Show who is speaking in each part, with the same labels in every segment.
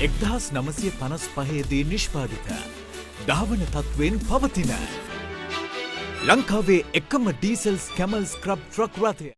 Speaker 1: 1955දී නිෂ්පාදිත ධාවන තත්ත්වයෙන් පවතින ලංකාවේ එකම ඩීසල් ස්කැමල් ස්ක්‍රබ් ට්‍රක් රථය.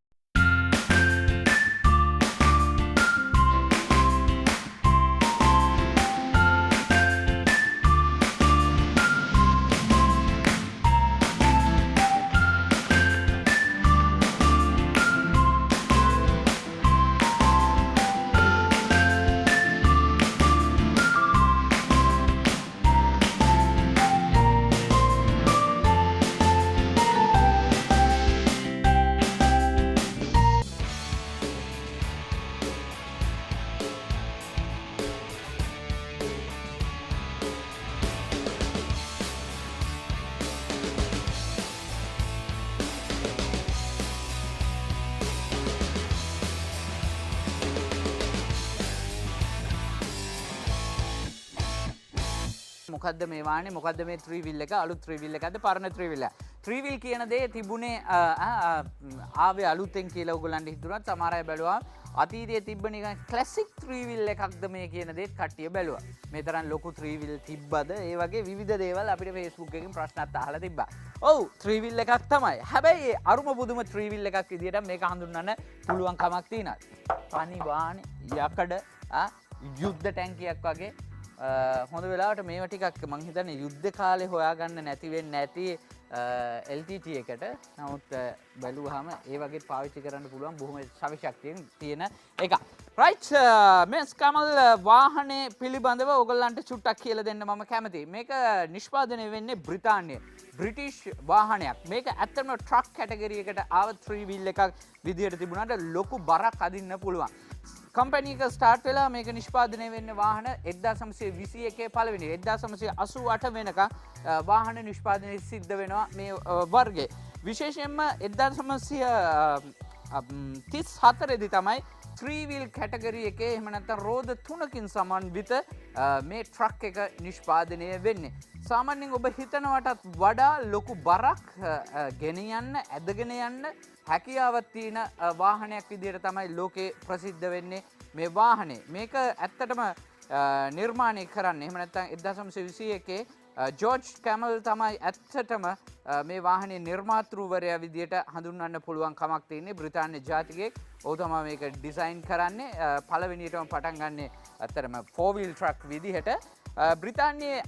Speaker 2: මොකද්ද මේ වාහනේ මොකද්ද මේ 3 wheel එක අලුත් 3 wheel එකක්ද පරණ 3 wheel එක 3 wheel කියන දේ තිබුණේ ආවේ අලුතෙන් කියලා ඔයගොල්ලන්ට හිතුණා සමහර අය බැලුවා අතීතයේ තිබ්බ නිකන් ක්ලාසික් 3 wheel එකක්ද මේ කියන දේත් කට්ටිය බැලුවා මේ තරම් ලොකු 3 wheel තිබ්බද ඒ වගේ විවිධ දේවල් අපිට Facebook එකකින් ප්‍රශ්නත් අහලා තිබ්බා ඔව් 3 wheel එකක් තමයි හැබැයි අරුම පුදුම 3 wheel එකක් විදියට මේක හඳුන්වන්න පුළුවන් කමක් තියෙනවා තනි වාහනේ යකඩ යුද්ධ ටැංකියක් වගේ හොඳ වෙලාවට මේවා ටිකක් මං හිතන්නේ යුද්ධ කාලේ හොයාගන්න නැති වෙන්නේ නැති LTT එකට නමුත් බැලුවාම ඒ වගේ පාවිච්චි කරන්න පුළුවන් බොහොම ශක්ති ශක්තියෙන් තියෙන එක. රයිට් මේ ස්කැමල් වාහනේ පිළිබඳව ඔයගොල්ලන්ට චුට්ටක් කියලා දෙන්න මම කැමතියි. මේක නිෂ්පාදනය වෙන්නේ බ්‍රිතාන්‍යයේ බ්‍රිටිෂ් වාහනයක්. මේක ඇත්තටම ට්‍රක් කැටගරි එකට ආව 3 wheel එකක් විදියට තිබුණාට ලොකු බරක් අදින්න පුළුවන්. කම්පැනි එක ස්ටාර්ට් වෙලා මේක නිෂ්පාදනය වෙන්න වාහන 1921 පළවෙනි 1988 වෙනකම් වාහන නිෂ්පාදනය සිද්ධ වෙනවා මේ වර්ගයේ. විශේෂයෙන්ම 1934 දී තමයි 3 wheel කැටගරි එකේ එහෙම නැත්නම් රෝද 3කින් සමන්විත මේ ට්‍රක් එක නිෂ්පාදනය වෙන්නේ. සාමාන්‍යයෙන් ඔබ හිතනවටත් වඩා ලොකු බරක් ගෙන යන්න ඇදගෙන යන්න හැකියාවක් තියෙන වාහනයක් විදිහට තමයි ලෝකේ ප්‍රසිද්ධ වෙන්නේ මේ වාහනේ. මේක ඇත්තටම නිර්මාණය කරන්නේ එහෙම නැත්නම් 1921 ජෝර්ජ් කැමල් තමයි ඇත්තටම මේ වාහනේ නිර්මාතෘවරයා විදිහට හඳුන්වන්න පුළුවන් කමක් තියෙන්නේ බ්‍රිතාන්‍ය ජාතිකයෙක්. ඔහු තමයි මේක ඩිසයින් කරන්නේ. පළවෙනියටම පටන් ගන්නේ ඇත්තටම 4 wheel truck විදිහට. බ්‍රිතාන්‍යයේ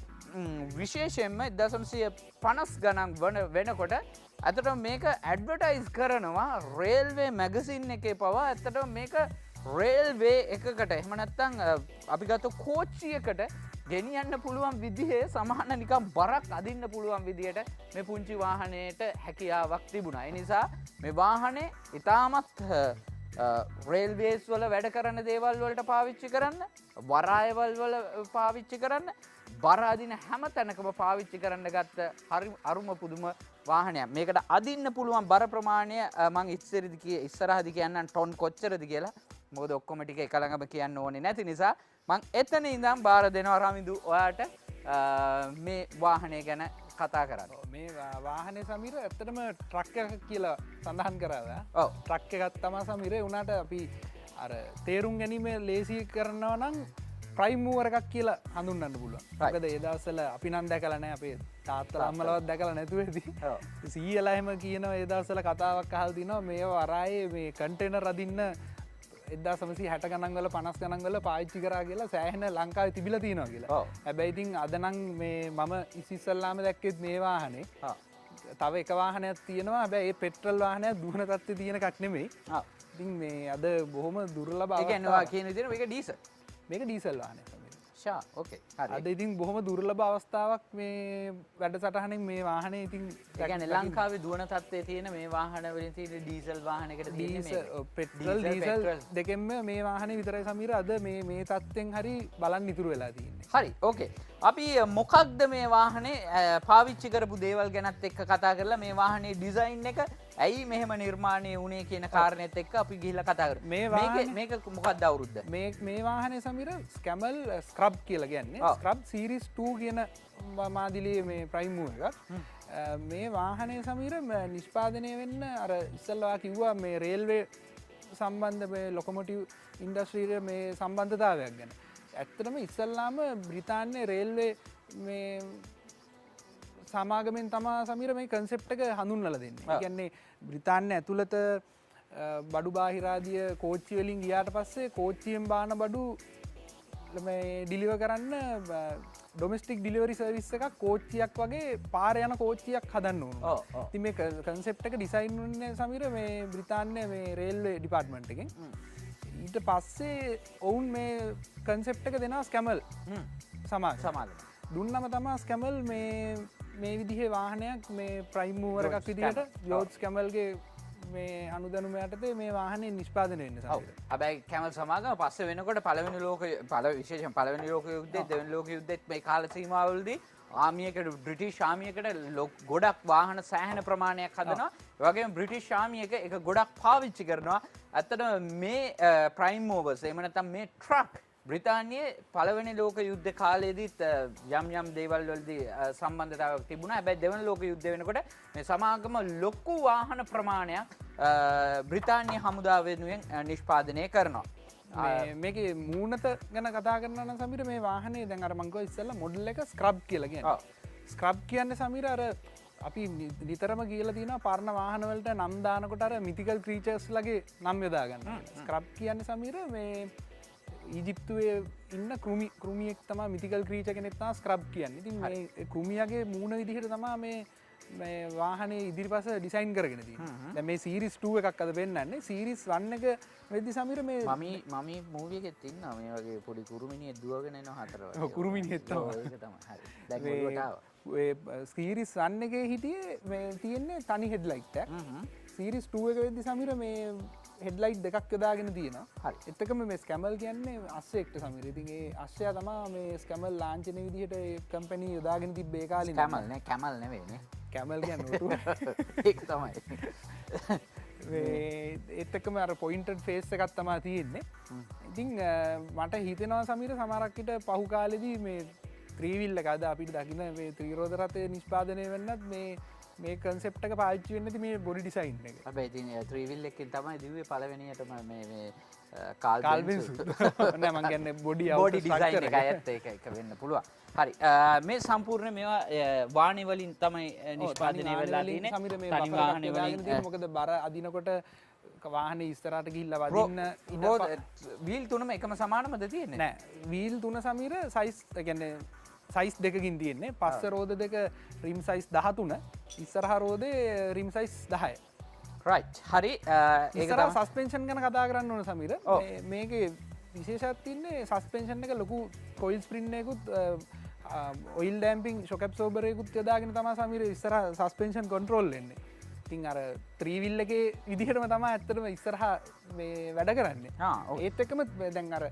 Speaker 2: විශේෂයෙන්ම 1950 ගණන් වෙනකොට ඇත්තටම මේක ඇඩ්වර්ටයිස් කරනවා රේල්වේ මැගසින් එකේ පවා ඇත්තටම මේක රේල්වේ එකකට එහෙම නැත්නම් අපි ගත්ත කෝච්චියකට ගෙනියන්න පුළුවන් විදිහේ සමාන නිකන් බරක් අදින්න පුළුවන් විදිහට මේ පුංචි වාහනයට හැකියාවක් තිබුණා. ඒ නිසා මේ වාහනේ ඉතාමත් රේල්වේස් වල වැඩ කරන දේවල් වලට පාවිච්චි කරන්න, වරායවල් වල පාවිච්චි කරන්න, බර අදින හැම තැනකම පාවිච්චි කරන්න ගත්ත අරුම පුදුම වාහනයක්. මේකට අදින්න පුළුවන් බර ප්‍රමාණය මම ඉස්සරහදී කියන්නම් ටොන් කොච්චරද කියලා. මොකද ඔක්කොම ටික එක ළඟම කියන්න ඕනේ නැති නිසා මම එතන ඉඳන් බාර දෙනවා රමිදු ඔයාට මේ වාහනය ගැන කතා කරන්න.
Speaker 3: මේ වාහනේ සමීර ඇත්තටම ට්‍රක් එකක් කියලා සඳහන් කරා.
Speaker 2: ඔව්
Speaker 3: ට්‍රක් එකක් තමයි සමීර උනාට අපි අර තේරුම් ගැනීම ලේසි කරනවා නම් ප්‍රයිම් මූවර් එකක් කියලා හඳුන්වන්න පුළුවන්. මොකද ඒ දවස්වල අපි නම් දැකලා නැහැ අපේ තාත්තලා අම්මලාවත් දැකලා නැතුවේදී. ඔව්. සීයලා එහෙම කියනවා ඒ දවස්වල කතාවක් අහලා දිනවා මේ වරායේ මේ කන්ටේනර් අදින්න 1960 ගණන් වල 50 ගණන් වල පාවිච්චි කරා කියලා සෑහෙන ලංකාවේ තිබිලා තියෙනවා කියලා. හැබැයි ඉතින් අද නම් මේ මම ඉස්සෙල්ලාම දැක්කෙත් මේ වාහනේ. තව එක වාහනයක් තියෙනවා. හැබැයි ඒ පෙට්‍රල් වාහනයක් දුහන තත්ත්වයේ තියෙන එකක් නෙමෙයි. ඉතින් මේ අද බොහොම දුර්ලභ අවස්ථාවක්.
Speaker 2: ඒ කියන්නේ ඔයා කියන විදිහට මේක ඩීසල්.
Speaker 3: මේක ඩීසල් වාහනයක්.
Speaker 2: ෂා ඕකේ. හරි.
Speaker 3: අද ඉතින් බොහොම දුර්ලභ අවස්ථාවක් මේ වැඩසටහනෙන් මේ වාහනේ ඉතින්
Speaker 2: ඒ කියන්නේ ලංකාවේ දුවන තත්ත්වයේ තියෙන මේ වාහන වලින් තියෙන ඩීසල් වාහනයකට තියෙන්නේ
Speaker 3: මේක. පෙට්‍රල් ඩීසල් දෙකෙන්ම මේ වාහනේ විතරයි සමීර අද මේ තත්ත්වෙන් හරි බලන්න ඉතුරු වෙලා තියෙන්නේ.
Speaker 2: හරි ඕකේ. අපි මොකක්ද මේ වාහනේ පාවිච්චි කරපු දේවල් ගැනත් එක්ක කතා කරලා මේ වාහනේ ඩිසයින් එක ඇයි මෙහෙම නිර්මාණය වුණේ කියන කාරණේත් එක්ක අපි ගිහිල්ලා කතා කරමු. මේක මොකක්ද අවුරුද්ද?
Speaker 3: මේ වාහනේ සමීර ස්කැමල් ස්ක්‍රබ් කියලා කියන්නේ. ස්ක්‍රබ් සීරීස් 2 කියන මාදිලියේ මේ ප්‍රයිම් මූවර් එකක්. මේ වාහනේ සමීර නිෂ්පාදනය වෙන්න අර ඉස්සල්ලා කිව්වා මේ රේල්වේ සම්බන්ධ මේ ලොකොමොටිව් ඉන්ඩස්ට්‍රියේ මේ සම්බන්ධතාවයක් ගැන. ඇත්තටම ඉස්සල්ලාම බ්‍රිතාන්‍ය රේල්වේ මේ සමාගමෙන් තමා සමීර මේ කන්සෙප්ට එක හඳුන්වල දෙන්න. කියන්නේ බ්‍රිතාන්‍ය ඇතුළත බඩු බාහිරාදිය කෝච්චි වලින් ගියාට පස්සේ කෝච්චියෙන් බාන බඩු ඩිලිව කරන්න ඩොමස්ටික් ඩිලිවරි සර්විස් එකක් කෝච්චියක් වගේ පාර යන කෝච්චියක් හදන්න ඕන. ඉතින් මේ කන්සෙප්ට් එක ඩිසයින් වුණේ සමීර මේ බ්‍රිතාන්‍ය මේ රේල්වේ ඩිපාර්ට්මන්ට් එකෙන්. ඊට පස්සේ ඔවුන් මේ කන්සෙප්ට් එක දෙනවා ස්කැමල් සමාගම. දුන්නම තමා ස්කැමල් මේ විදිහේ වාහනයක් මේ ප්‍රයිම් මූවර් එකක් විදිහට ජෝර්ජ් ස්කැමල්ගේ මේ අනුදැනුමයටතේ මේ වාහනේ නිෂ්පාදනය වෙන්න සමීර.
Speaker 2: හැබැයි කැමල් සමාගම පස්සේ වෙනකොට පළවෙනි ලෝක විශේෂයෙන් පළවෙනි ලෝක යුද්ධෙත් දෙවෙනි ලෝක යුද්ධෙත් මේ කාල සීමාවලදී ආමියකට බ්‍රිටිෂ් ආමියකට ගොඩක් වාහන සෑහෙන ප්‍රමාණයක් හදනවා. ඒ වගේම බ්‍රිටිෂ් ආමියක ඒක ගොඩක් පාවිච්චි කරනවා. ඇත්තටම මේ ප්‍රයිම් මූවර්ස් එහෙම නැත්නම් මේ ට්‍රක් බ්‍රිතාන්‍යයේ පළවෙනි ලෝක යුද්ධ කාලයේදීත් යම් දේවල් වලදී සම්බන්ධතාවයක් තිබුණා. හැබැයි දෙවන ලෝක යුද්ධ වෙනකොට මේ සමාගම ලොකු වාහන ප්‍රමාණයක් බ්‍රිතාන්‍ය හමුදාව වෙනුවෙන් නිෂ්පාදනය කරනවා.
Speaker 3: මේකේ මූණත ගැන කතා කරනවා නම් සමීර මේ වාහනේ දැන් අර මං කිව්වා ඉස්සෙල්ලා මොඩල් එක ස්ක්‍රබ් කියලා කියන්නේ. ස්ක්‍රබ් කියන්නේ සමීර අර අපි නිතරම කියලා තියෙනවා පරණ වාහන වලට නම් දානකොට අර මිතිකල් ක්‍රීචර්ස් ලගේ නම් යොදා ගන්න. ස්ක්‍රබ් කියන්නේ සමීර මේ ඊජිප්තුවේ ඉන්න කෘමියෙක් තමයි මිතිකල් ක්‍රීචර් කෙනෙක් තමයි ස්ක්‍රබ් කියන්නේ. ඉතින් මේ කෘමියගේ මූණ විදිහට තමයි මේ වාහනේ ඉදිරිපස ඩිසයින් කරගෙන තියෙන්නේ. දැන් මේ සීරීස් 2 එකක් අද පෙන්නන්නේ. සීරීස් 1 එක වෙද්දි සමීර මේ
Speaker 2: මම මූවි එකෙත් ඉන්නවා මේ වගේ පොඩි කුරුමිනියෙක් දුවගෙන එනවා හතර වගේ.
Speaker 3: ඔව් කුරුමිනියෙක් තමයි.
Speaker 2: ඒක තමයි. හරි. දැන් ඔළුවට ආවා.
Speaker 3: ඔය සීරීස් 1 එකේ හිටියේ මේ තියෙන්නේ තනි හෙඩ්ලයිට් එකක්. සීරීස් 2 එක වෙද්දි සමීර මේ හෙඩ්ලයිට් දෙකක් යොදාගෙන තියෙනවා. හරි. එතකම මේ ස්කැමල් කියන්නේ අස්සෙක්ට සමීර. ඉතින් ඒ අස්සයා තමයි මේ ස්කැමල් ලාංඡන විදිහට ඒ කම්පැනි යොදාගෙන තිබ්බේ ඒ කාලේ.
Speaker 2: ස්කැමල් නේ කැමල් නෙවෙයිනේ.
Speaker 3: කැමල් කියන්නේ ඔටුව.
Speaker 2: ඒක තමයි.
Speaker 3: මේ ඒත් එක්කම අර පොයින්ටඩ් ෆේස් එකක් තමයි තියෙන්නේ. ඉතින් මට හිතෙනවා සමීර සමහරක් විට පහු කාලෙදී මේ ත්‍රිවිල් එක අද අපිට දකින්න මේ ත්‍රිරෝද රථය නිෂ්පාදනය වෙන්නත් මේ කන්සෙප්ට් එක පාවිච්චි වෙන්නේ නැති මේ බොඩි ඩිසයින් එක.
Speaker 2: හැබැයි ඉතින් ත්‍රිවිල් එකකින් තමයි දිව්වේ පළවෙනියටම මේ කාල්වින්ස්
Speaker 3: නෑ මං කියන්නේ බොඩි
Speaker 2: ඩිසයින් එක ඇත්ත ඒක වෙන්න පුළුවන්. හරි. මේ සම්පූර්ණ මේවා වාහනේ වලින් තමයි නිෂ්පාදනය වෙලා තියෙන්නේ. තනි වාහනේ වලින්
Speaker 3: මොකද බර අදිනකොට වාහනේ ඉස්සරහට ගිහිල්ලා වදින්න
Speaker 2: වීල් තුනම එකම සමානමද තියෙන්නේ?
Speaker 3: නෑ. වීල් තුන සමීර සයිස් කියන්නේ සයිස් දෙකකින් තියෙන්නේ. පස්ස රෝද දෙක රිම් සයිස් 13, ඉස්සරහා රෝදේ රිම් සයිස් 10.
Speaker 2: රයිට්. හරි.
Speaker 3: ඒක තමයි සස්පෙන්ෂන් ගැන කතා කරන්න ඕන සමීර. මේකේ විශේෂයක් තියන්නේ සස්පෙන්ෂන් එක ලොකු කොයිල් ස්ප්‍රින් එකකුත් ඔයිල් ඩැම්පින් ෂොක් ඇබ්සෝබර් එකකුත් යොදාගෙන තමයි සමීර ඉස්සරහා සස්පෙන්ෂන් කන්ට්‍රෝල් වෙන්නේ. ඉතින් අර ත්‍රිවිල් එකේ විදිහටම තමයි ඇත්තටම ඉස්සරහා මේ වැඩ කරන්නේ. ඒත් එක්කම දැන් අර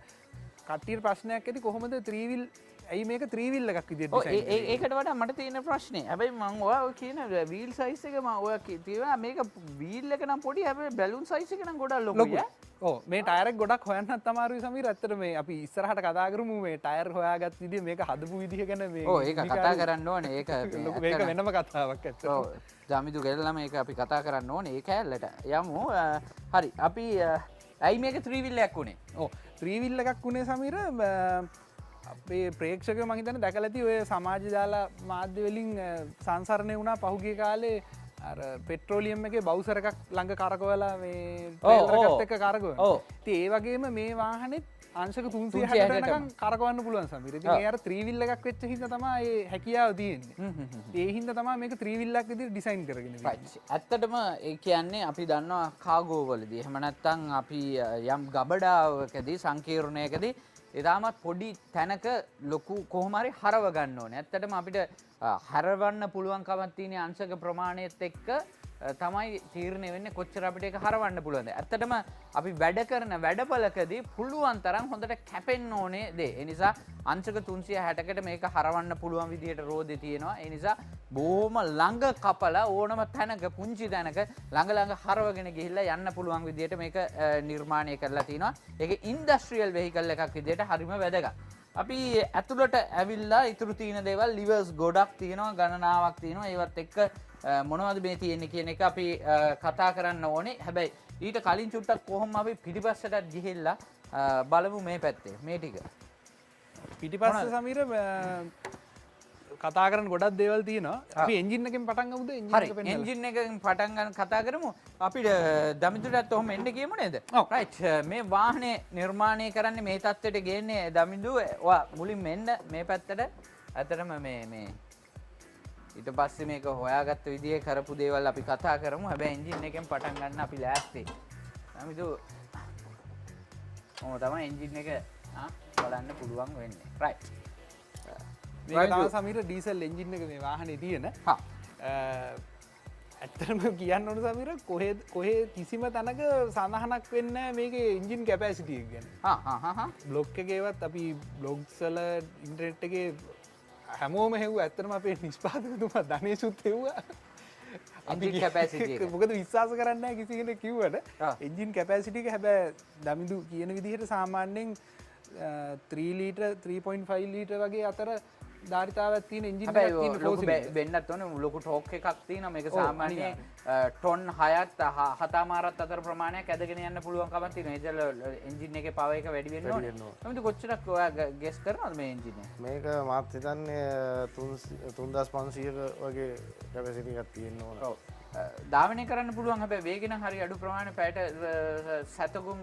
Speaker 3: කට්ටියට ප්‍රශ්නයක් ඇති කොහොමද ත්‍රිවිල් ඇයි මේක ත්‍රිවිල් එකක් විදිහට ඩිසයින්
Speaker 2: ඒකට වඩා මට තියෙන ප්‍රශ්නේ හැබැයි මම ඔයා කියන වීල් සයිස් එක මම ඔයා කියනවා මේක වීල් එක නම් පොඩි හැබැයි බැලුන් සයිස් එක නම් ගොඩක් ලොකුයි
Speaker 3: ඔව් මේ ටයර් එක ගොඩක් හොයන්නත් අමාරුයි සමීර ඇත්තට මේ අපි ඉස්සරහට කතා කරමු මේ ටයර් හොයාගත් විදිහ මේක හදපු විදිහ ගැන මේ
Speaker 2: ඔව් ඒක කතා කරන්න ඕනේ ඒක
Speaker 3: මේක වෙනම කතාවක් ඇත්තට
Speaker 2: ඔව් ජාමිදු ගෙල්ලා මේක අපි කතා කරන්න ඕනේ ඒක ඇල්ලට යමු හරි අපි ඇයි මේක ත්‍රිවිල් එකක් උනේ
Speaker 3: ඔව් ත්‍රිවිල් එකක් උනේ සමීර අපේ ප්‍රේක්ෂක මහිතන දැකලති ඔය සමාජ දාලා මාධ්‍ය වලින් සංසරණය වුණා පහුගිය කාලේ අර පෙට්‍රෝලියම් එකේ බවුසර් එකක් ළඟ කරකවලා මේ ට්‍රේලර් එකත් එක්ක කරකවනවා. ඉතින් ඒ වගේම මේ වාහනේත් අංශක 360 යනකම් කරකවන්න පුළුවන් සමීර. ඉතින් ඒ අර ත්‍රිවිල් එකක් වෙච්ච හින්දා තමයි මේ හැකියාව තියෙන්නේ. ඒ හින්දා තමයි මේක ත්‍රිවිල් එකක් විදිහට ඩිසයින් කරගෙන ඉන්නේ.
Speaker 2: ඇත්තටම ඒ කියන්නේ අපි දන්නවා කාගෝ වලදී එහෙම නැත්නම් අපි යම් ගබඩාවකදී සංකීර්ණයකදී එදාමත් පොඩි තැනක ලොකු කොහොමරි හරව ගන්න ඕනේ. ඇත්තටම අපිට හරවන්න පුළුවන්කමක් තියෙන අංශක ප්‍රමාණයත් එක්ක තමයි තීරණය වෙන්නේ කොච්චර අපිට ඒක හරවන්න පුළුවන්ද. ඇත්තටම අපි වැඩ කරන වැඩපලකදී පුළුවන් තරම් හොඳට කැපෙන්න ඕනේ දේ. ඒ නිසා අංශක 360කට මේක හරවන්න පුළුවන් විදිහට රෝදේ තියෙනවා. ඒ නිසා බොහොම ළඟ කපලා ඕනම තැනක පුංචි තැනක ළඟ හරවගෙන ගිහිල්ලා යන්න පුළුවන් විදිහට මේක නිර්මාණය කරලා තිනවා. ඒක ඉන්ඩස්ට්‍රියල් වෙහිකල් එකක් විදිහට හරිම වැදගත්. අපි ඇතුළට ඇවිල්ලා ඉතුරු තියෙන දේවල් ලිවර්ස් ගොඩක් තියෙනවා ගණනාවක් තියෙනවා ඒවත් එක්ක මොනවද මේ තියෙන්නේ කියන එක අපි කතා කරන්න ඕනේ. හැබැයි ඊට කලින් චුට්ටක් කොහොම අපි පිටිපස්සට ගිහිල්ලා බලමු මේ පැත්තේ මේ ටික.
Speaker 3: පිටිපස්ස සමීර කතා කරන ගොඩක් දේවල් තියෙනවා අපි එන්ජින් එකෙන් පටන් ගමුද
Speaker 2: එන්ජින් එකෙන් පටන් ගන්න කතා කරමු අපිට දමිදුටත් ඔහොම එන්න කියමු නේද රයිට් මේ වාහනේ නිර්මාණය කරන්නේ මේ තත්ත්වයට ගේන්නේ දමිදු ඔයා මුලින් මෙන්න මේ පැත්තට ඇත්තටම මේ ඊට පස්සේ මේක හොයාගත්ත විදිහේ කරපු දේවල් අපි කතා කරමු හැබැයි එන්ජින් එකෙන් පටන් ගන්න අපි ලෑස්ති දමිදු ඔහොම තමයි එන්ජින් එක බලන්න පුළුවන් වෙන්නේ රයිට්
Speaker 3: මේ සමීර ඩීසල් එන්ජින් එක මේ වාහනේ තියෙන ඇත්තටම කියන්න ඕන සමීර කොහේ කිසිම තැනක සඳහනක් වෙන්න මේක එන්ජින් කැපැසිටිය එක ගැන බ්ලොග් එකේවත් අපි බ්ලොග්ස් වල ඉන්ටර්නෙට් එකේ හැමෝම හෙව්ව ඇත්තටම අපේ නිෂ්පාදකතුමා ධනේෂුත් හෙව්වා
Speaker 2: එන්ජින් කැපැසිටි එක
Speaker 3: මොකද විශ්වාස කරන්නේ නැහැ කිසි කෙනෙක් කිව්වට එන්ජින් කැපැසිටි එක හැබැයි දමිදු කියන විදිහට සාමාන්‍යයෙන් 3 ලීටර් 3.5 ලීටර් වගේ අතර ධාරිතාවක් තියෙන එන්ජින් එකක් තියෙන
Speaker 2: ලොකු වෙන්නත් ඕනේ ලොකු ටෝක් එකක් තියෙනවා මේක සාමාන්‍යයෙන් ටොන් 6ත් 7මාරත් අතර ප්‍රමාණයක් ඇදගෙන යන්න පුළුවන්කමක් තියෙනවා ඒජල එන්ජින් එකේ පවර් එක වැඩි වෙන්න ඕනේ මොකද කොච්චරක් ඔයා ගෙස් කරනවද මේ එන්ජින් එක
Speaker 4: මේක මාත් හිතන්නේ 3500ක වගේ කැපැසිටි එකක් තියෙන්න ඕන
Speaker 2: ඔව් ධාවනය කරන්න පුළුවන් හැබැයි වේගය නම් හරි අඩු ප්‍රමාණයක් පැයට සතකුම්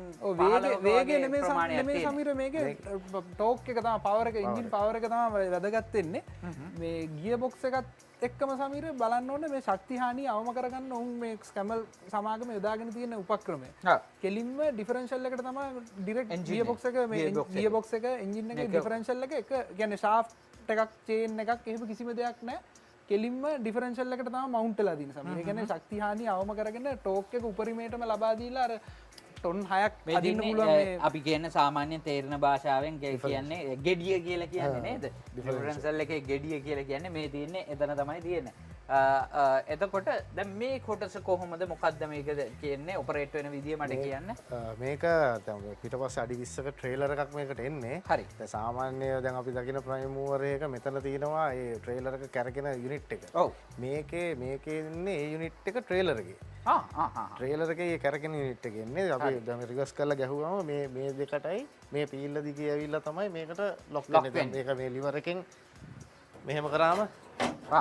Speaker 3: වේගය නෙමෙයි සමීර මේකේ ටෝක් එක තමයි පවර් එක එන්ජින් පවර් එක තමයි වැදගත් වෙන්නේ මේ ගියර් බොක්ස් එකත් එක්කම සමීර බලන්න ඕනේ මේ ශක්ති හානිය අවම කරගන්න උන් මේ ස්කැමල් සමාගම යොදාගෙන තියෙන උපක්‍රමය කෙලින්ම ඩිෆරන්ෂල් එකට තමයි ඩිරෙක්ට් ගියර් බොක්ස් එක මේ ගියර් බොක්ස් එක එන්ජින් එකේ ඩිෆරන්ෂල් එක කියන්නේ ෂාෆ්ට් එකක් චේන් එකක් එහෙම කිසිම දෙයක් නැහැ කෙලින්ම ඩිෆරන්ෂල් එකට තමයි මවුන්ට් වෙලා තියෙන සමහර. ඒ කියන්නේ ශක්ති හානිය අවම කරගෙන ටෝක් එක උපරිමයටම ලබා දීලා අර ටොන් 6ක් අදින්න පුළුවන් මේ
Speaker 2: අපි කියන්නේ සාමාන්‍ය තේරෙන භාෂාවෙන් කියන්නේ ගෙඩිය කියලා කියන්නේ නේද? ඩිෆරන්ෂල් එකේ ගෙඩිය කියලා කියන්නේ මේ තියෙන්නේ එතන තමයි තියෙන්නේ. එතකොට දැන් මේ කොටස කොහොමද මොකද්ද මේක කියන්නේ ඔපරේට් වෙන විදිය මට කියන්න.
Speaker 4: මේක දැන් පිටපස්සේ අඩි 20ක ට්‍රේලර් එකක් මේකට එන්නේ.
Speaker 2: හරි.
Speaker 4: දැන් සාමාන්‍ය දැන් අපි දකින ප්‍රයිම් මූවර් එක මෙතන තියෙනවා ඒ ට්‍රේලර් එක කැරගෙන යුනිට් එක.
Speaker 2: ඔව්.
Speaker 4: මේකේ ඉන්නේ ඒ යුනිට් එක ට්‍රේලර් එකේ. ට්‍රේලර් එකේ කැරගෙන යුනිට් එක එන්නේ. අපි දැන් රිවර්ස් කරලා ගැහුවම මේ දෙකටයි මේ පීල්ල දිගේ ඇවිල්ලා තමයි මේකට ලොක් වෙන්නේ. මේක මේ ලිවර් එකෙන් මෙහෙම කරාම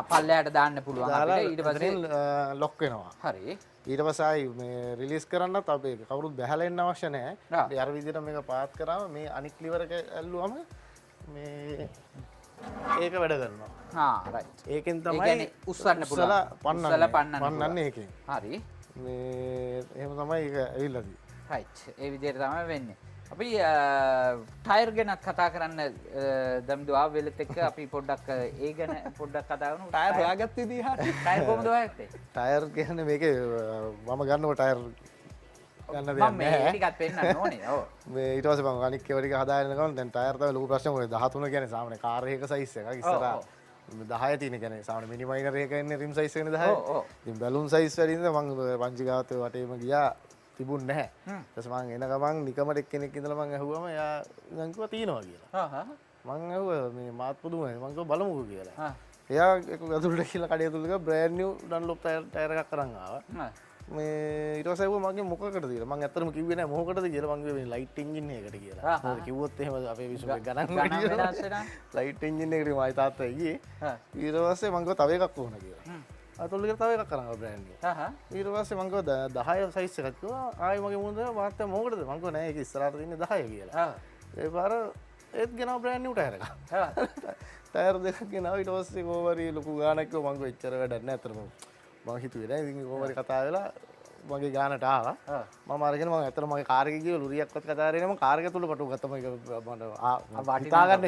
Speaker 2: පල්ලයට දාන්න පුළුවන් අපිට ඊට පස්සේ
Speaker 4: ලොක් වෙනවා.
Speaker 2: හරි.
Speaker 4: ඊට පස්සේ ආයි මේ රිලීස් කරන්නත් අපි කවුරුත් බහැලා එන්න අවශ්‍ය නැහැ. ඒ අර විදිහට මේක පාත් කරාම මේ අනික් ලිවර් එක ඇල්ලුවම මේ ඒක වැඩ කරනවා.
Speaker 2: රයිට්.
Speaker 4: ඒකෙන් තමයි
Speaker 2: ඒ කියන්නේ උස්සන්න පුළුවන්. උස්සලා
Speaker 4: පන්නන්නේ ඒකෙන්.
Speaker 2: හරි.
Speaker 4: මේ එහෙම තමයි ඒක ඇවිල්ලා තියෙන්නේ.
Speaker 2: රයිට්. ඒ විදිහට තමයි වෙන්නේ. අපි ටයර් ගැන කතා කරන්න දම්දු ආවෙලත් එක්ක අපි පොඩ්ඩක් ඒ ගැන පොඩ්ඩක් කතා කරමු.
Speaker 3: ටයර් හොයාගත්ත විදිහ
Speaker 2: ටයර් කොහොමද හොයාගත්තේ?
Speaker 4: ටයර් කියන්නේ මේකේ මම ගන්නව ටයර් ගන්න දෙයක්
Speaker 2: නෑ. මම මේ ටිකත් පෙන්නන්න ඕනේ. ඔව්.
Speaker 4: මේ ඊට පස්සේ මම අනික් ඒවා ටික හදාගෙන ගමන් දැන් ටයර් තමයි ලොකු ප්‍රශ්නේ මොකද 13 කියන්නේ සාමාන්‍ය කාර් එකක සයිස් එකක් ඉස්සරහා 10 තියෙන කියන්නේ සාමාන්‍ය මිනි මයිනර් එකක ඉන්නේ රිම් සයිස් එකනේ 10. ඉතින් බැලුන් සයිස් වැඩි ඉඳන් මම පංචිකාවත් වටේම ගියා තිබුණ නැහැ. ඊට පස්සේ මම එන ගමන් නිකමට එක්කෙනෙක් ඉඳලා මම ඇහුවම එයා ඉතින් කිව්වා තියෙනවා කියලා. මම ඇහුවා මේ මාත් පුදුමයි. මම කිව්වා බලමුකෝ කියලා. එයා ඒක ඇතුළට කියලා කඩේ ඇතුළට ගියා බ්‍රෑන්ඩ් නිව් ඩන්ලොප් ටයර් එකක් අරන් ආවා. මේ ඊට පස්සේ ඇහුවා මගේ මොකකටද කියලා. මම ඇත්තටම කිව්වේ නැහැ මොකකටද කියලා. මම කිව්වේ ලයිට් එන්ජින් එකකට කියලා. මොකද කිව්වොත් එහෙම අපේ විශ්වයේ ගණන් වෙනස් වෙනවා. ලයිට් එන්ජින් එකට මයි තාත්තා ගියේ. ඊට පස්සේ මම කිව්වා තව එකක් ඕන කියලා. අතොල්ලේ තව එකක් කරනවා බ්‍රෑන්ඩ් එක. ඊට පස්සේ මම කිව්වා 10 සයිස් එකක් කිව්වා. ආයෙ මගේ මුහුණ දැම්මා මාත් මොකටද? මම කිව්වා නෑ ඒක ඉස්සරහට තියෙන්නේ 10 කියලා. ඒ පාර ඒත් ගෙනාව බ්‍රෑන්ඩ් නිව් ටයර් එකක්. ටයර් දෙකක් ගෙනාව ඊට පස්සේ කොහොමරි ලොකු ගාණක් කිව්වා මම කිව්වා එච්චර වැඩක් නෑ අතරම. මම හිතුවේ නෑ ඉතින් කොහොමරි කතා වෙලා මගේ ගානට ආවා. මම අරගෙන මම ඇත්තට මගේ කාර් එකේ ගිහලා ලුරියක්වත් කතා කරේ නෑ මම කාර් එක තුල පටු ගත්තා මම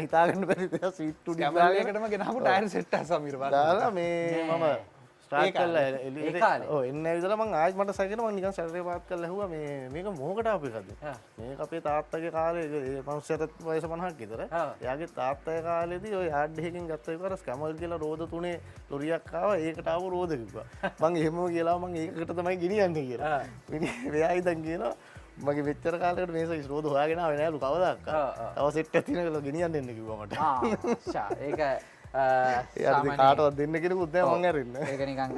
Speaker 4: හිතාගන්න බැරි දෙයක් සීට් ටු
Speaker 3: ඩිස්ප්ලේයකටම ගෙනාවු ටයර් සෙට් එක සමීර බලන්න.
Speaker 4: දාලා මේ මම ස්ටාර්ට් කරලා ඔව් එන්න ඇවිදලා මම ආයෙත් මට සැකේන මම නිකන් සැටරේ පාත් කරලා ඇහුවා මේක මොකටද අපි කරන්නේ මේක අපේ තාත්තගේ කාලේ ඒ මනුස්සයාට වයස 50ක් විතර එයාගේ තාත්තගේ කාලේදී ඔය යාඩ් එකකින් ගත්ත එක අර ස්කැමල් කියලා රෝද තුනේ ලොරියක් ආවා ඒකට ආව රෝද කිව්වා මම එහෙම කියලා මම ඒකට තමයි ගෙනියන්නේ කියලා මෙයා ඉතින් කියනවා මගේ මෙච්චර කාලයකට මේ සයිස් රෝද හොයාගෙන ආවේ නෑලු කවදාවත් තව සෙට් එකක් තියෙනකල ගෙනියන්න දෙන්න කිව්වා මට ඒක කාටවත් දෙන්න කෙනෙකුත් නැහැ මං අරින්න.
Speaker 2: ඒක නිකන්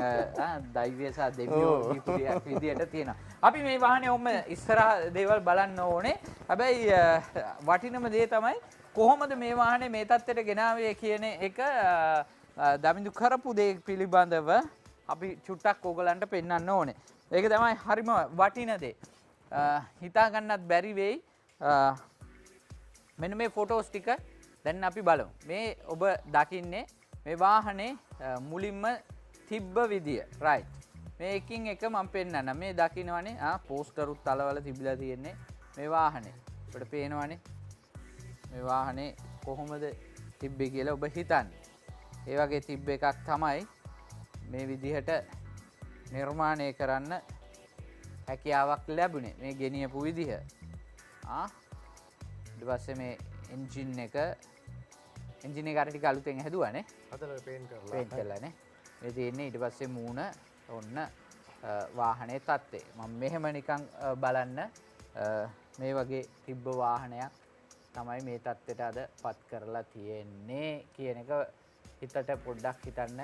Speaker 2: දෛවය සහ දෙවියෝ දීපු දෙයක් විදියට තියෙනවා. අපි මේ වාහනේ ඔන්න ඉස්සරහ දේවල් බලන්න ඕනේ. හැබැයි වටිනම දේ තමයි කොහොමද මේ වාහනේ මේ තත්ත්වයට ගෙනාවේ කියන එක දමිඳු කරපු දේ පිළිබඳව අපි චුට්ටක් ඕගලන්ට පෙන්වන්න ඕනේ. ඒක තමයි හරිම වටින දේ. හිතා ගන්නත් බැරි වෙයි. මෙන්න මේ ෆොටෝස් ටික දැන් අපි බලමු. මේ ඔබ දකින්නේ මේ වාහනේ මුලින්ම තිබ්බ විදිය. රයිට්. මේ එකින් එක මම පෙන්නන්න. මේ දකින්නවනේ පෝස්ටරුත් තලවල තිබිලා තියෙන්නේ මේ වාහනේ. අපිට පේනවනේ මේ වාහනේ කොහොමද තිබ්බේ කියලා ඔබ හිතන්නේ. ඒ වගේ තිබ්බ එකක් තමයි මේ විදිහට නිර්මාණය කරන්න හැකියාවක් ලැබුණේ. මේ ගෙනියපු විදිහ. ඊට පස්සේ මේ එන්ජින් එක අර ටික අලුතෙන් හැදුවානේ.
Speaker 4: හදලා පේන්ට්
Speaker 2: කරලානේ. මේ තියෙන්නේ ඊට පස්සේ මූණ ඔන්න වාහනේ තත්ත්වය. මම මෙහෙම නිකන් බලන්න මේ වගේ තිබ්බ වාහනයක් තමයි මේ තත්ත්වයට අද පත් කරලා තියෙන්නේ කියන එක හිතට පොඩ්ඩක් හිතන්න.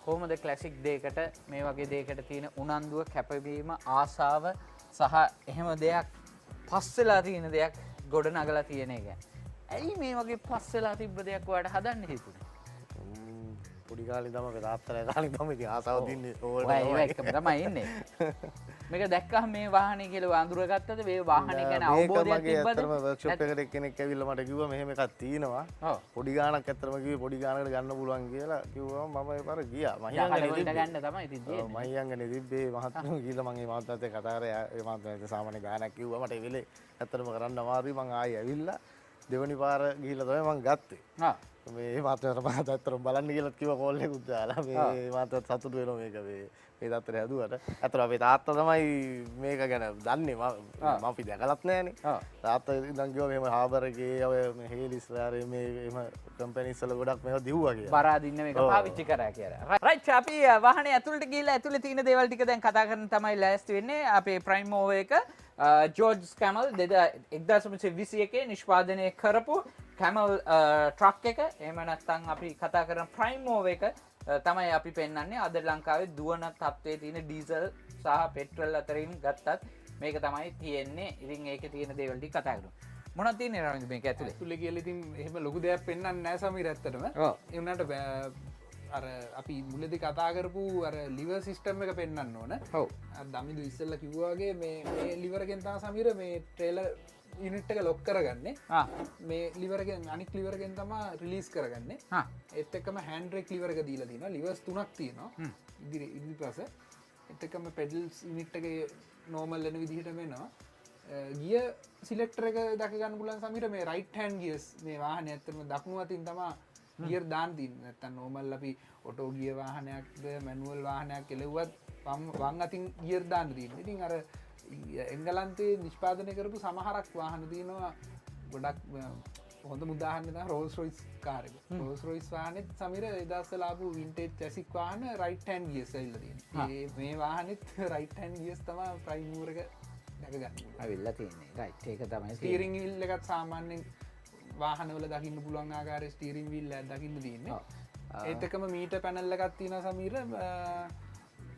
Speaker 2: කොහොමද ක්ලාසික් දෙයකට මේ වගේ දෙයකට තියෙන උනන්දුව, කැපවීම, ආසාව සහ එහෙම දෙයක් පස්සෙලා තියෙන දෙයක් ගොඩ නගලා තියෙන එක. ඇයි මේ වගේ පස්සෙලා තිබ්බ දෙයක් ඔයාලට හදන්න හිතුනේ?
Speaker 4: පොඩි කාලේ තමයි තාත්තලා කාලේ තමයි ඉතින් ආසාව දින්නේ ඕල්ට.
Speaker 2: ඔය එකම තමයි ඉන්නේ. මේක දැක්කම මේ වාහනේ කියලා අඳුරගත්තද? මේ වාහනේ ගැන අවබෝධයක් තිබ්බද?
Speaker 4: ඇත්තටම වර්ක්ෂොප් එකට කෙනෙක් ඇවිල්ලා මට කිව්වා මෙහෙම එකක් තියෙනවා. පොඩි ගාණක් ඇත්තටම කිව්වේ පොඩි ගාණකට ගන්න පුළුවන් කියලා කිව්වම මම ඒ පාර ගියා.
Speaker 2: මහියංගනේ ගන්න තමයි තිබ්බේ.
Speaker 4: මහියංගනේ තිබ්බේ මහත්තුන් ගිහලා මම මේ මහත්තුන්ට කතා කරා. ඒ මහත්තුන්ට සාමාන්‍ය ගාණක් කිව්වා. මට ඒ වෙලේ ඇත්තටම කරන්න අමාරුයි. මම ආයෙ ඇවිල්ලා දෙවනි පාර ගිහිල්ලා තමයි මම ගත්තේ. මේ මාතර මාතර බලන්න කියලා කිව්ව කෝල් එකකුත් දාලා මේ මාතර සතුටු වෙනවා මේක මේ තාත්තට හැදුවට. අතට අපේ තාත්තා තමයි මේක ගැන දන්නේ. මම අපි දැකලත් නැහනේ. තාත්තා ඉඳන් කිව්වා මෙහෙම හාබර් එකේ ඔය මේ හේලිස් ලාරේ මේ එහෙම කම්පැනිස් වල ගොඩක් මේවා දිව්වා කියලා.
Speaker 2: බරාදින්න මේක පාවිච්චි කරා කියලා. රයිට් අපි වාහනේ ඇතුළට ගිහිල්ලා ඇතුළේ තියෙන දේවල් ටික දැන් කතා කරන්න තමයි ලෑස්ති වෙන්නේ. අපේ ප්‍රයිමෝ එක ජෝර්ජ් කැමල් 1921 නිෂ්පාදනය කරපු කැමල් ට්‍රක් එක. එහෙම නැත්නම් අපි කතා කරන ප්‍රයිමෝ එක තමයි අපි පෙන්වන්නේ. අද ලංකාවේ දුවන තත්ත්වයේ තියෙන ඩීසල් සහ පෙට්‍රල් අතරින් ගත්තත් මේක තමයි තියෙන්නේ. ඉතින් ඒකේ තියෙන දේවල් ටික කතා කරමු. මොනවද තියෙන්නේ රවින්ද මේක ඇතුලේ?
Speaker 3: ඇතුලේ කියලා ඉතින් එහෙම ලොකු දෙයක් පෙන්වන්නේ නැහැ සමීර ඇත්තටම. ඒ වුණාට අර අපි මුලදී කතා කරපු අර ලිවර් සිස්ටම් එක පෙන්වන්න ඕන.
Speaker 2: ඔව්.
Speaker 3: අර දමිදු ඉස්සෙල්ලා කිව්වා වගේ මේ ලිවර් එකෙන් තමයි සමීර මේ ට්‍රේලර් යුනිට් එක ලොක් කරගන්නේ. මේ ලිවර් එකෙන් අනික් ලිවර් එකෙන් තමයි රිලීස් කරගන්නේ. ඒත් එක්කම හෑන්ඩ් බ්‍රේක් ලිවර් එක දීලා තියෙනවා. ලිවර්ස් තුනක් තියෙනවා. ඉදිරිපස. ඒත් එක්කම පෙඩල්ස් යුනිට් එකේ නෝමල් වෙන විදිහට වෙනවා. ගිය සිලෙක්ටර් එක දක ගන්න පුළුවන් සමීර මේ රයිට් හෑන්ඩ් ගියර්ස් මේ වාහනේ ඇත්තටම දකුණු අතින් තමයි ගියර් දාන්න තියෙන්නේ. නැත්තම් නෝමල් අපි ඔටෝ ගියර් වාහනයක්ද මැනුවල් වාහනයක් කෙලෙව්වත් වම් අතින් ගියර් දාන්න තියෙන්නේ. ඉතින් අර එංගලන්තයේ නිෂ්පාදනය කරපු සමහරක් වාහන තියෙනවා ගොඩක් හොඳ උදාහරණ තමයි රෝල්ස් රොයිස් කාර් එක. රෝල්ස් රොයිස් වාහනේත් සමීර එදාස්සලා ආපු වින්ටේජ් ක්ලාසික් වාහන රයිට් හෑන්ඩ් ගියර්ස් ඇවිල්ලා තියෙනවා. මේ වාහනේත් රයිට් හෑන්ඩ් ගියර්ස් තමයි ප්‍රයිම් මූවර් එක දැක ගන්න.
Speaker 2: අවිල්ලා තියෙන්නේ. රයිට් ඒක තමයි.
Speaker 3: ස්ටීරින්ග් වීල් එකත් සාමාන්‍යයෙන් වාහනවල දකින්න පුළුවන් ආකාරයේ ස්ටීරින්ග් වීල් එකක් දකින්න තියෙන්නේ. ඒත් එක්කම මීටර් පැනල් එකක් තියෙනවා සමීර.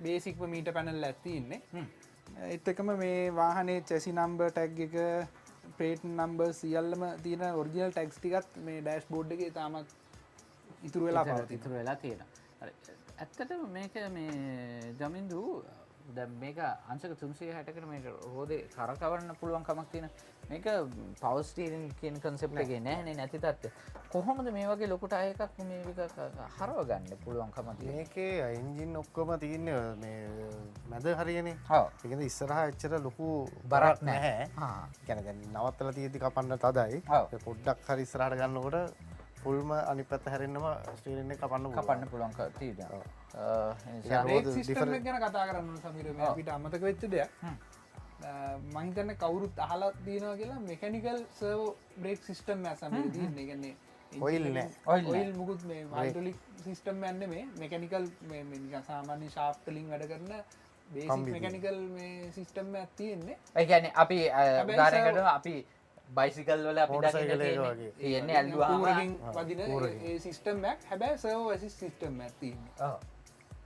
Speaker 3: බේසික්ම මීටර් පැනල් එකක් තියෙන්නේ. ඒත් එක්කම මේ වාහනේ චැසි නම්බර් ටැග් එක ප්ලේට් නම්බර් සියල්ලම තියෙන ඔරිජිනල් ටැග්ස් ටිකත් මේ ඩෑෂ්බෝඩ් එකේ තාමත් ඉතුරු වෙලා පවතින.
Speaker 2: ඉතුරු වෙලා තියෙනවා. ඇත්තටම මේක මේ ජමින්දු දැන් මේක අංශක 360කට මේක රෝදේ කරකවන්න පුළුවන් කමක් තියෙන. මේක පවර් ස්ටීරින් කියන concept එකේ නැහැනේ නැති තත්ත්වය. කොහොමද මේ වගේ ලොකු ටයර් එකක් මේක හරව ගන්න පුළුවන් කමක් තියෙන්නේ?
Speaker 4: මේකේ එන්ජින් ඔක්කොම තියෙන්නේ මේ මැද හරියනේ.
Speaker 2: ඔව්.
Speaker 4: ඒ කියන්නේ ඉස්සරහා එච්චර ලොකු
Speaker 2: බරක් නැහැ.
Speaker 4: කියන්නේ දැන් නවත්තලා තියෙද්දි කපන්න තදයි. ඒ පොඩ්ඩක් හරි ඉස්සරහට ගන්නකොට ෆුල්ම අනිත් පැත්ත හැරෙන්නම ස්ටීරින් එක කපන්න
Speaker 2: පුළුවන් තියෙනවා.
Speaker 3: බ්‍රේක් සිස්ටම් එක ගැන කතා කරන්න ඕන සමීර. මේ අපිට අමතක වෙච්ච දෙයක්. මම හිතන්නේ කවුරුත් අහලා තියෙනවා කියලා මෙකැනිකල් සර්වෝ බ්‍රේක් සිස්ටම් එක සමීර තියෙන්නේ. ඒ කියන්නේ
Speaker 4: ඔයිල් නෑ.
Speaker 3: ඔයිල් මුකුත් මේ හයිඩ්‍රොලික් සිස්ටම් එකක් නෙමෙයි. මෙකැනිකල් මේ නිකන් සාමාන්‍ය ෂාෆ්ට් වලින් වැඩ කරන බේසික් මෙකැනිකල් මේ සිස්ටම් එකක් තියෙන්නේ.
Speaker 2: ඒ කියන්නේ අපි උදාහරණයකට අපි බයිසිකල් වල අපි දකින්නේ තියෙන්නේ ඇල්ලුවාම
Speaker 3: වදින ඒ සිස්ටම් එකක්. හැබැයි සර්වෝ ඇසිස් සිස්ටම් එකක් තියෙන්නේ.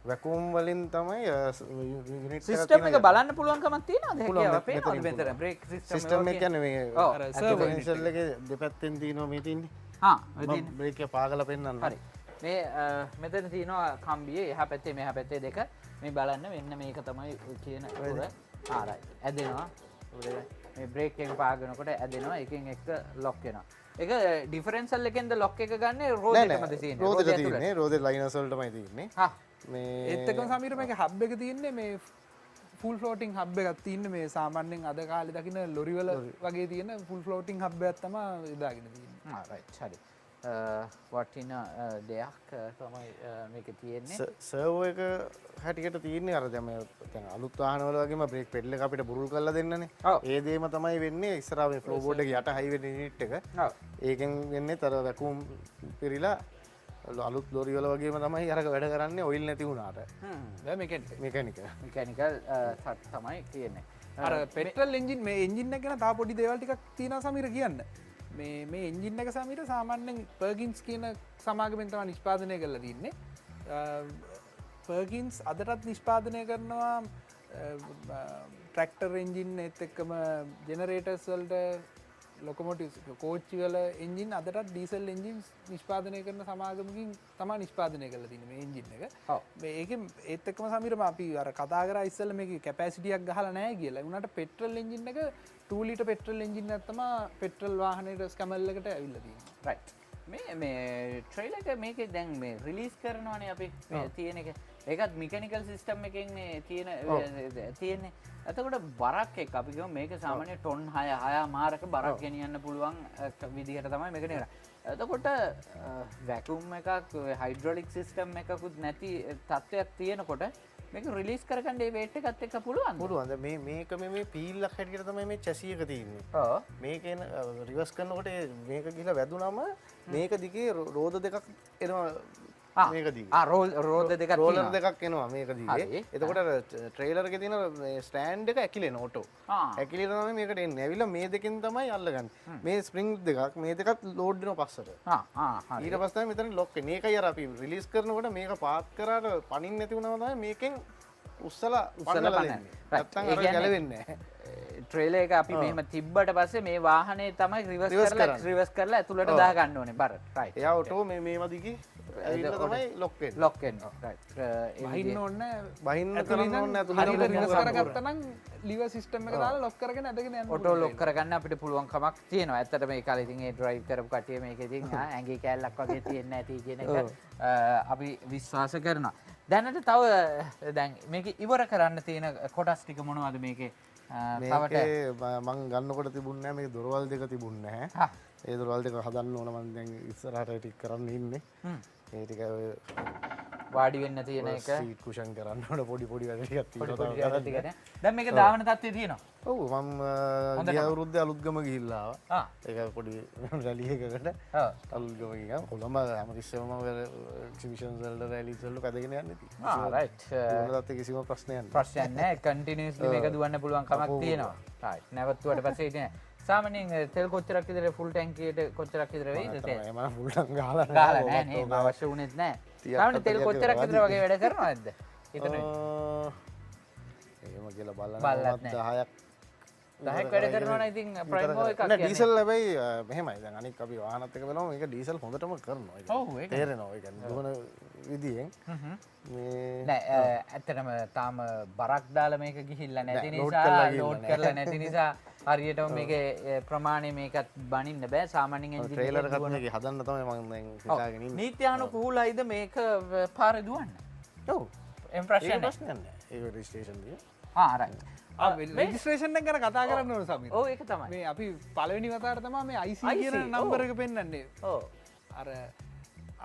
Speaker 4: වැකුම් වලින් තමයි යුනිට්
Speaker 2: සිස්ටම් එක බලන්න පුළුවන්කමක් තියෙනවද? හැකියාව අපේ මෙතන බ්‍රේක් සිස්ටම්
Speaker 4: එක කියන්නේ මේ අර සර්වෝ ඉන්සල් එකේ දෙපැත්තෙන් තියෙනවා මේ තියෙන්නේ. බ්‍රේක් එක පාගලා පෙන්නන්න.
Speaker 2: හරි. මේ මෙතන තියෙනවා කම්බියේ එහා පැත්තේ මෙහා පැත්තේ දෙක. මේ බලන්න මෙන්න මේක තමයි කියන උර. ආරයි. ඇදෙනවා. මේ බ්‍රේක් එක පාගනකොට ඇදෙනවා. එකෙන් එක ලොක් වෙනවා. ඒක ඩිෆරන්ෂල් එකෙන්ද ලොක් එක ගන්න රෝද එකමද තියෙන්නේ?
Speaker 4: රෝද එක තියෙන්නේ. රෝදේ ලයිනර්ස් වලටමයි තියෙන්නේ.
Speaker 2: හා.
Speaker 3: මේ ඒත් එක්කම සමීර මේක හබ් එක තියෙන්නේ මේ ෆුල් ෆ්ලෝටිං හබ් එකක් තියෙන්නේ මේ සාමාන්‍යයෙන් අද කාලේ දකින්න ලොරි වල වගේ තියෙන ෆුල් ෆ්ලෝටිං හබ් එකක් තමයි යොදාගෙන තියෙන්නේ.
Speaker 2: ආ රයිට් හරි. වටින දෙයක් තමයි මේක තියෙන්නේ.
Speaker 4: සර්වෝ එක හැටියට තියෙන්නේ අර දැන් මේ අලුත් වාහන වල වගේම බ්‍රේක් පෙඩල් එක අපිට බුරුල් කරලා දෙන්නනේ. ඒ දේම තමයි වෙන්නේ ඉස්සරහා මේ ෆ්ලෝ බෝඩ් එක යට හයි වෙන යුනිට් එක.
Speaker 2: ඔව්.
Speaker 4: ඒකෙන් වෙන්නේ තර වැකුම් පිරීලා අලුත් ලොරි වල වගේම තමයි අරක වැඩ කරන්නේ ඔයිල් නැති වුණාට.
Speaker 2: මෙකැනිකල් සට් තමයි තියෙන්නේ.
Speaker 3: අර පෙට්‍රල් එන්ජින් මේ එන්ජින් එක ගැන තා පොඩි දේවල් ටිකක් තියෙනවා සමීර කියන්න. මේ එන්ජින් එක සමීර සාමාන්‍යයෙන් පර්කින්ස් කියන සමාගමෙන් තමයි නිෂ්පාදනය කරලා තින්නේ. පර්කින්ස් අදටත් නිෂ්පාදනය කරනවා ට්‍රැක්ටර් එන්ජින් ඒත් එක්කම ජෙනරේටර්ස් වලට ලොකොමොටිව්ස් කෝච්චි වල එන්ජින් අදටත් ඩීසල් එන්ජින් නිෂ්පාදනය කරන සමාගමකින් තමයි නිෂ්පාදනය කරලා තියෙන්නේ මේ එන්ජින් එක. මේකෙන් ඒත් එක්කම සමීරම අපි අර කතා කරා ඉස්සෙල්ලා මේකේ කැපැසිටියක් ගහලා නැහැ කියලා. ඒ උනාට පෙට්‍රල් එන්ජින් එක 2 ලීටර් පෙට්‍රල් එන්ජින් එකක් තමයි පෙට්‍රල් වාහනේට ස්කැමල් එකට ඇවිල්ලා තියෙන්නේ.
Speaker 2: රයිට්. මේ ට්‍රේලර් එක මේකේ දැන් මේ රිලීස් කරනවානේ අපි මේ තියෙන එක. ඒකත් මෙකැනිකල් සිස්ටම් එකෙන් මේ තියෙන්නේ. එතකොට බරක් එක්ක අපි කියමු මේක සාමාන්‍ය ටොන් 6 මාරක බරක් ගෙනියන්න පුළුවන් විදිහට තමයි මේක නෙරා. එතකොට වැකියුම් එකක් හයිඩ්‍රොලික් සිස්ටම් එකකුත් නැති තත්ත්වයක් තියෙනකොට මේක රිලීස් කරගන්න ඒ වේට් එකත් එක්ක පුළුවන්.
Speaker 4: පුළුවන්. මේක මේ පීල්ලක් හැටියට තමයි මේ චැසි එක තියෙන්නේ.
Speaker 2: ඔව්.
Speaker 4: මේකෙන් රිවර්ස් කරනකොට මේක ගිහලා වැදුනම මේක දිගේ රෝද දෙකක් එනවා. මේක දිගේ.
Speaker 2: රෝද දෙකක්
Speaker 4: රෝලර් දෙකක් එනවා මේක දිගේ. එතකොට ට්‍රේලර් එකේ තියෙන මේ ස්ටෑන්ඩ් එක ඇකිලෙන ඔටෝ. ඇකිලෙනවා තමයි මේකට එන්නේ. ඇවිල්ලා මේ දෙකෙන් තමයි අල්ලගන්නේ. මේ ස්ප්‍රින්ග් දෙකක් මේ දෙකත් ලෝඩ් වෙනවා පස්සට.
Speaker 2: හරි.
Speaker 4: ඊට පස්සේ තමයි මෙතන ලොක් වෙන්නේ. ඒකයි අර අපි රිලීස් කරනකොට මේක පාත් කරාට පනින්න නැති වුණාම තමයි මේකෙන් උස්සලා පන්නලා දෙන්නේ. නැත්තම් අර ගැලවෙන්නේ නැහැ.
Speaker 2: ට්‍රේලර් එක අපි මෙහෙම තිබ්බට පස්සේ මේ වාහනේ තමයි රිවර්ස් කරලා ඇතුළට දා ගන්න ඕනේ බර. රයිට්.
Speaker 4: එයා ඔටෝ මේව දිගේ ඇවිල්ලා තමයි ලොක් වෙන්නේ.
Speaker 2: ලොක් වෙනවා. රයිට්.
Speaker 3: බහින්න ඕනේ
Speaker 4: බහින්න කරන්න ඕනේ
Speaker 3: හරියට රිවර්ස් කරගත්තා නම් ලිවර් සිස්ටම් එක දාලා ලොක් කරගෙන ඇදගෙන යන්න
Speaker 2: ඔටෝ ලොක් කරගන්න අපිට පුළුවන් කමක් තියෙනවා. ඇත්තට මේ කාලේ ඉතින් ඒ ඩ්‍රයිව් කරපු කට්ටිය මේක ඉතින් ඇඟේ කෑල්ලක් වගේ තියෙන්නේ නැති කියන එක අපි විශ්වාස කරනවා. දැනට තව දැන් මේක ඉවර කරන්න තියෙන කොටස් ටික මොනවද මේකේ?
Speaker 4: මේකේ මං ගන්නකොට තිබුණේ නැහැ මේක දොරවල් දෙක තිබුණේ නැහැ. ඒ දොරවල් දෙක හදන්න ඕන මම දැන් ඉස්සරහට ටික කරන්න ඉන්නේ. ඒ ටික
Speaker 2: වාඩි වෙන්න තියෙන එක
Speaker 4: සීට් කුෂන් කරන්න ඕන පොඩි වැඩ ටිකක් තියෙනවා.
Speaker 2: දැන් මේක ධාවන තත්ත්වයේ තියෙනවා.
Speaker 4: ඔව් මම ගිය අවුරුද්දේ අලුත්ගම ගිහිල්ලා ආවා. ඒක පොඩි රැලි එකකට අලුත්ගම ගියා. කොළඹ හැමතිස්සෙම එක්සිබිෂන්ස් වලට රැලිස් වලට පැදගෙන යන්නේ.
Speaker 2: රයිට්.
Speaker 4: ඒකට කිසිම ප්‍රශ්නයක් නැහැ.
Speaker 2: ප්‍රශ්නයක් නැහැ. කන්ටිනියස්ලි මේක දුවන්න පුළුවන් කමක් තියෙනවා. රයිට්. නැවතුවට පස්සේ ඉතින් සාමාන්‍යයෙන් තෙල් කොච්චරක් විතර ෆුල් ටැංකියට කොච්චරක් විතර වෙයිද තෙල්?
Speaker 4: මම ෆුල් ටැංක් ගහලා
Speaker 2: නැහැ නේ. අවශ්‍ය වුණෙත් නැහැ. සාමාන්‍යයෙන් තෙල් කොච්චරක් විතර වගේ වැඩ කරනවද? හිතන්නේ.
Speaker 4: එහෙම කියලා බලන්න 10ක්
Speaker 2: 10ක් වැඩ කරනවා නම් ඉතින් ප්‍රයිමෝ එකක්
Speaker 4: නෑ ඩීසල් හැබැයි මෙහෙමයි දැන් අනික අපි වාහනත් එක බලමු මේක ඩීසල් හොඳටම කරනවා ඒක.
Speaker 2: ඔව් ඒක
Speaker 4: තේරෙනවා ඒ කියන්නේ දුවන විදියෙන් මේ
Speaker 2: නෑ ඇත්තටම තාම බරක් දාලා මේක ගිහිල්ලා නැති නිසා ලෝඩ් කරලා නැති නිසා හරියටම මේකේ ප්‍රමාණය මේකත් බනින්න බෑ සාමාන්‍යයෙන් එන්ජින්
Speaker 4: ට්‍රේලර් එකත් මේක හදන්න තමයි මම දැන් හිතාගෙන ඉන්නේ.
Speaker 2: නීත්‍යානුකූලයිද මේක පාරේ දුවන්න?
Speaker 4: ඔව්.
Speaker 2: එම් ප්‍රශ්නයක්
Speaker 4: නෑ. ඒක රෙජිස්ට්‍රේෂන් දිය.
Speaker 2: රයිට්.
Speaker 3: රෙජිස්ට්‍රේෂන් එක ගැන කතා කරන්න ඕන සමීර.
Speaker 2: ඔව් ඒක තමයි.
Speaker 3: මේ අපි පළවෙනි වතාවට තමයි මේ IC කියන නම්බර එක පෙන්වන්නේ.
Speaker 2: ඔව්.
Speaker 3: අර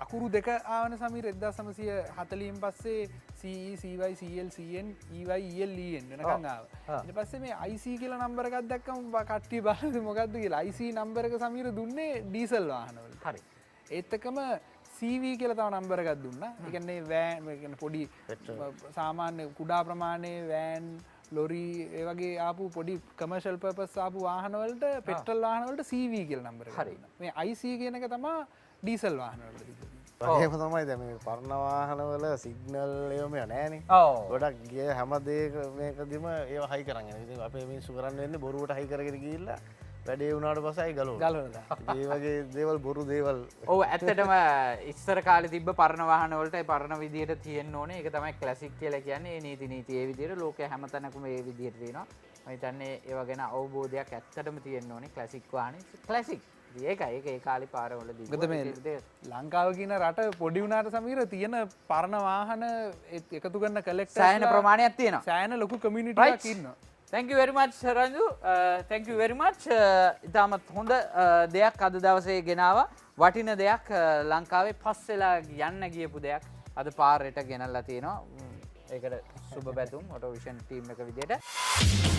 Speaker 3: අකුරු දෙක ආවන සමීර 1940න් පස්සේ CE CY CL CN EY EL EN වෙනකන් ආවා. ඊට පස්සේ මේ IC කියලා නම්බර එකක් දැක්කම කට්ටිය බලද්දි මොකද්ද කියලා IC නම්බර එක සමීර දුන්නේ ඩීසල් වාහනවලට.
Speaker 2: හරි.
Speaker 3: ඒත් එක්කම CV කියලා තව නම්බර එකක් දුන්නා. ඒ කියන්නේ වෑන් ඒ කියන්නේ පොඩි සාමාන්‍ය කුඩා ප්‍රමාණයේ වෑන් ලොරි ඒ වගේ ආපු පොඩි කමර්ෂල් පර්පස් ආපු වාහන වලට පෙට්‍රල් වාහන වලට CV කියලා නම්බර එකක් දුන්නා. මේ IC කියන එක තමයි ඩීසල් වාහන වලට තිබුණේ.
Speaker 4: එහෙම තමයි දැන් මේ පරණ වාහනවල සිග්නල් ඒවම නැහැනේ.
Speaker 2: ඔව්.
Speaker 4: ගොඩක් ගිය හැම දෙයක මේකදිම ඒව හයි කරන් යනවා. ඉතින් අපේ මිනිස්සු කරන්නේ වෙන්නේ බොරුවට හයි කරගෙන ගිහිල්ලා වැඩේ වුණාට පසයි ගලවන. ඒ වගේ දේවල් බොරු දේවල්.
Speaker 2: ඔව් ඇත්තටම ඉස්සර කාලේ තිබ්බ පරණ වාහන වලට ඒ පරණ විදියට තියෙන්න ඕනේ. ඒක තමයි ක්ලාසික් කියලා කියන්නේ. ඒ නීති ඒ විදියට ලෝකයේ හැමතැනකම මේ විදියට තියෙනවා. මම හිතන්නේ ඒව ගැන අවබෝධයක් ඇත්තටම තියෙන්න ඕනේ. ක්ලාසික් වාහනේ ක්ලාසික්. ඒකයි ඒක ඒ කාලේ පාරවලදී.
Speaker 3: මොකද මේ ලංකාව කියන රට පොඩි වුණාට සමීර තියෙන පරණ වාහන එකතු කරන කලෙක්ටර්ස්
Speaker 2: සෑහෙන ප්‍රමාණයක් තියෙනවා.
Speaker 3: සෑහෙන ලොකු කමියුනිටි එකක් ඉන්නවා.
Speaker 2: Thank you very much Ranju. Thank you very much. ඉතාමත් හොඳ දෙයක් අද දවසේ ගෙනාවා. වටින දෙයක් ලංකාවේ පස්සෙලා යන්න ගියපු දෙයක් අද පාරට ගෙනල්ලා තියෙනවා. ඒකට සුබ පැතුම් ඔටෝවිෂන් ටීම් එක විදියට.